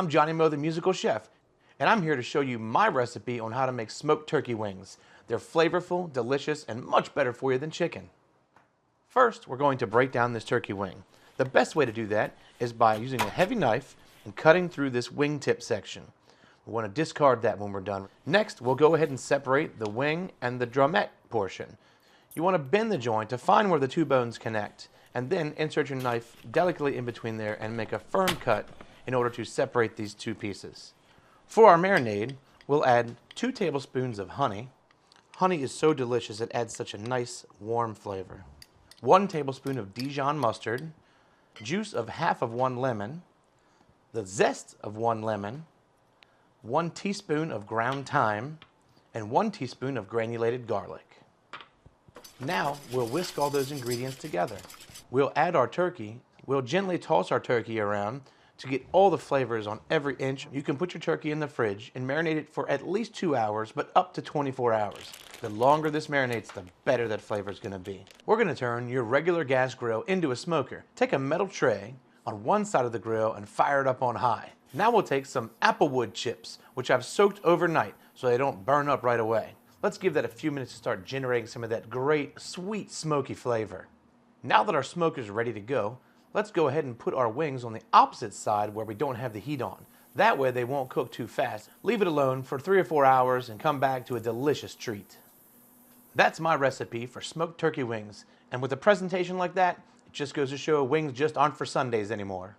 I'm Johnny Moe, the musical chef, and I'm here to show you my recipe on how to make smoked turkey wings. They're flavorful, delicious, and much better for you than chicken. First, we're going to break down this turkey wing. The best way to do that is by using a heavy knife and cutting through this wingtip section. We want to discard that when we're done. Next, we'll go ahead and separate the wing and the drumette portion. You want to bend the joint to find where the two bones connect, and then insert your knife delicately in between there and make a firm cut in order to separate these two pieces. For our marinade, we'll add 2 tablespoons of honey. Honey is so delicious, it adds such a nice warm flavor. 1 tablespoon of Dijon mustard, juice of half of 1 lemon, the zest of 1 lemon, 1 teaspoon of ground thyme, and 1 teaspoon of granulated garlic. Now we'll whisk all those ingredients together. We'll add our turkey. We'll gently toss our turkey around to get all the flavors on every inch. You can put your turkey in the fridge and marinate it for at least 2 hours, but up to 24 hours. The longer this marinates, the better that flavor is going to be. We're going to turn your regular gas grill into a smoker. Take a metal tray on one side of the grill and fire it up on high. Now we'll take some applewood chips, which I've soaked overnight so they don't burn up right away. Let's give that a few minutes to start generating some of that great, sweet, smoky flavor. Now that our smoke is ready to go, let's go ahead and put our wings on the opposite side where we don't have the heat on. That way they won't cook too fast. Leave it alone for 3 or 4 hours and come back to a delicious treat. That's my recipe for smoked turkey wings. And with a presentation like that, it just goes to show wings just aren't for Sundays anymore.